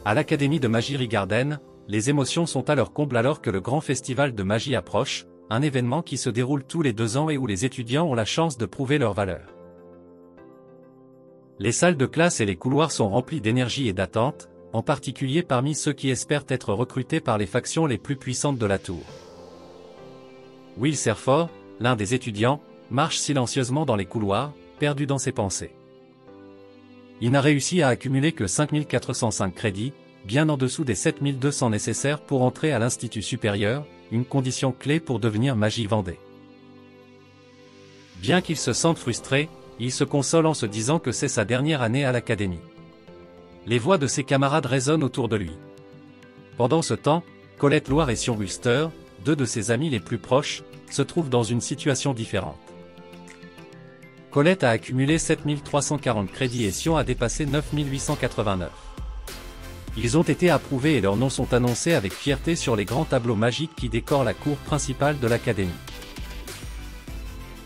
À l'Académie de magie Rigarden, les émotions sont à leur comble alors que le grand festival de magie approche, un événement qui se déroule tous les 2 ans et où les étudiants ont la chance de prouver leur valeur. Les salles de classe et les couloirs sont remplis d'énergie et d'attente, en particulier parmi ceux qui espèrent être recrutés par les factions les plus puissantes de la tour. Will Serfort, l'un des étudiants, marche silencieusement dans les couloirs, perdu dans ses pensées. Il n'a réussi à accumuler que 5405 crédits, bien en dessous des 7200 nécessaires pour entrer à l'Institut supérieur, une condition clé pour devenir Magie Vendée. Bien qu'il se sente frustré, il se console en se disant que c'est sa dernière année à l'Académie. Les voix de ses camarades résonnent autour de lui. Pendant ce temps, Colette Loire et Sion Wulster, 2 de ses amis les plus proches, se trouvent dans une situation différente. Colette a accumulé 7340 crédits et Sion a dépassé 9889. Ils ont été approuvés et leurs noms sont annoncés avec fierté sur les grands tableaux magiques qui décorent la cour principale de l'Académie.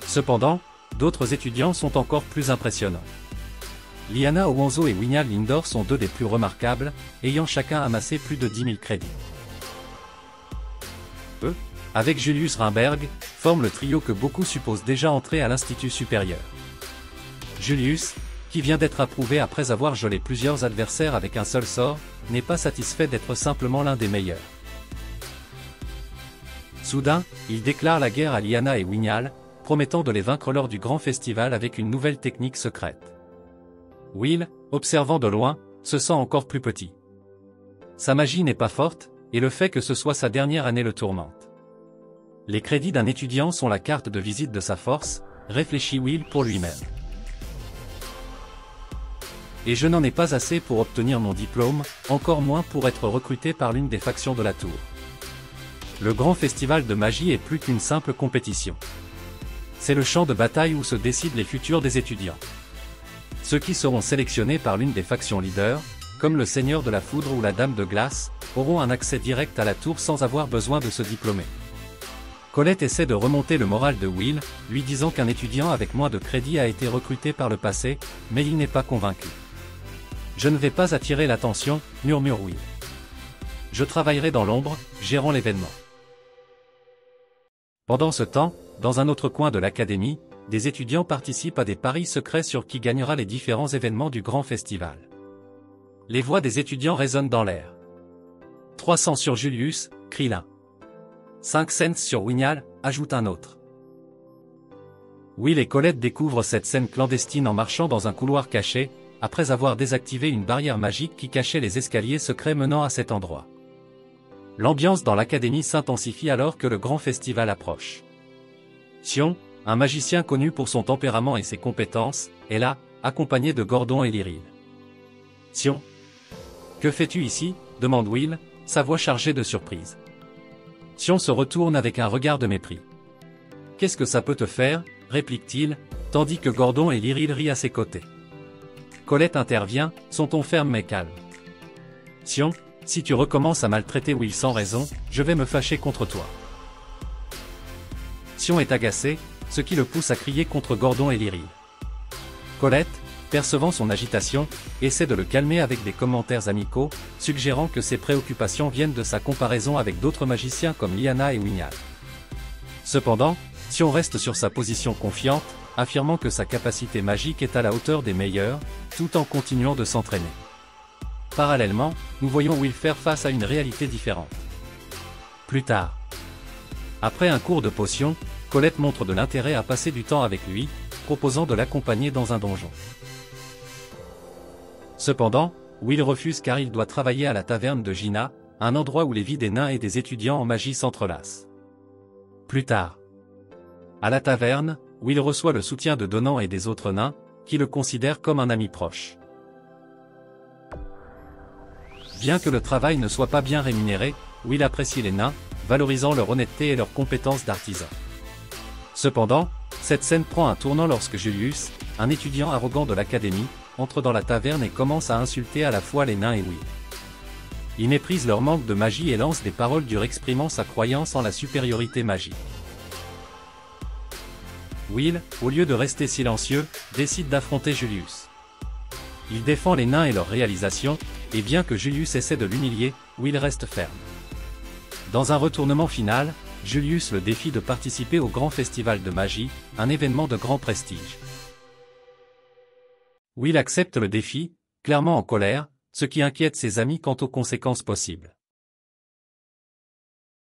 Cependant, d'autres étudiants sont encore plus impressionnants. Liana Owanzo et Winyal Lindor sont 2 des plus remarquables, ayant chacun amassé plus de 10 000 crédits. Eux, avec Julius Rimberg, forment le trio que beaucoup supposent déjà entrer à l'Institut supérieur. Julius, qui vient d'être approuvé après avoir gelé plusieurs adversaires avec un seul sort, n'est pas satisfait d'être simplement l'un des meilleurs. Soudain, il déclare la guerre à Liana et Winyal, promettant de les vaincre lors du grand festival avec une nouvelle technique secrète. Will, observant de loin, se sent encore plus petit. Sa magie n'est pas forte, et le fait que ce soit sa dernière année le tourmente. Les crédits d'un étudiant sont la carte de visite de sa force, réfléchit Will pour lui-même. Et je n'en ai pas assez pour obtenir mon diplôme, encore moins pour être recruté par l'une des factions de la tour. Le grand festival de magie est plus qu'une simple compétition. C'est le champ de bataille où se décident les futurs des étudiants. Ceux qui seront sélectionnés par l'une des factions leaders, comme le Seigneur de la Foudre ou la Dame de Glace, auront un accès direct à la tour sans avoir besoin de se diplômer. Colette essaie de remonter le moral de Will, lui disant qu'un étudiant avec moins de crédits a été recruté par le passé, mais il n'est pas convaincu. « Je ne vais pas attirer l'attention, murmure Will. Je travaillerai dans l'ombre, gérant l'événement. » Pendant ce temps, dans un autre coin de l'académie, des étudiants participent à des paris secrets sur qui gagnera les différents événements du grand festival. Les voix des étudiants résonnent dans l'air. 300 sur Julius, crie l'un. 5 cents sur Winyal, ajoute un autre. Will et Colette découvrent cette scène clandestine en marchant dans un couloir caché, après avoir désactivé une barrière magique qui cachait les escaliers secrets menant à cet endroit. L'ambiance dans l'académie s'intensifie alors que le grand festival approche. Sion, un magicien connu pour son tempérament et ses compétences, est là, accompagné de Gordon et Lyril. Sion. Que fais-tu ici? Demande Will, sa voix chargée de surprise. Sion se retourne avec un regard de mépris. Qu'est-ce que ça peut te faire? Réplique-t-il, tandis que Gordon et Lyril rient à ses côtés. Colette intervient, son ton ferme mais calme. Sion, si tu recommences à maltraiter Will sans raison, je vais me fâcher contre toi. Sion est agacé, ce qui le pousse à crier contre Gordon et Lyril. Colette, percevant son agitation, essaie de le calmer avec des commentaires amicaux, suggérant que ses préoccupations viennent de sa comparaison avec d'autres magiciens comme Liana et Winyal. Cependant, Sion reste sur sa position confiante, affirmant que sa capacité magique est à la hauteur des meilleurs, tout en continuant de s'entraîner. Parallèlement, nous voyons Will faire face à une réalité différente. Plus tard. Après un cours de potions, Colette montre de l'intérêt à passer du temps avec lui, proposant de l'accompagner dans un donjon. Cependant, Will refuse car il doit travailler à la taverne de Gina, un endroit où les vies des nains et des étudiants en magie s'entrelacent. Plus tard. À la taverne, Will reçoit le soutien de Donan et des autres nains, qui le considèrent comme un ami proche. Bien que le travail ne soit pas bien rémunéré, Will apprécie les nains, valorisant leur honnêteté et leurs compétences d'artisan. Cependant, cette scène prend un tournant lorsque Julius, un étudiant arrogant de l'académie, entre dans la taverne et commence à insulter à la fois les nains et Will. Il méprise leur manque de magie et lance des paroles dures exprimant sa croyance en la supériorité magique. Will, au lieu de rester silencieux, décide d'affronter Julius. Il défend les nains et leurs réalisations, et bien que Julius essaie de l'humilier, Will reste ferme. Dans un retournement final, Julius le défie de participer au grand festival de magie, un événement de grand prestige. Will accepte le défi, clairement en colère, ce qui inquiète ses amis quant aux conséquences possibles.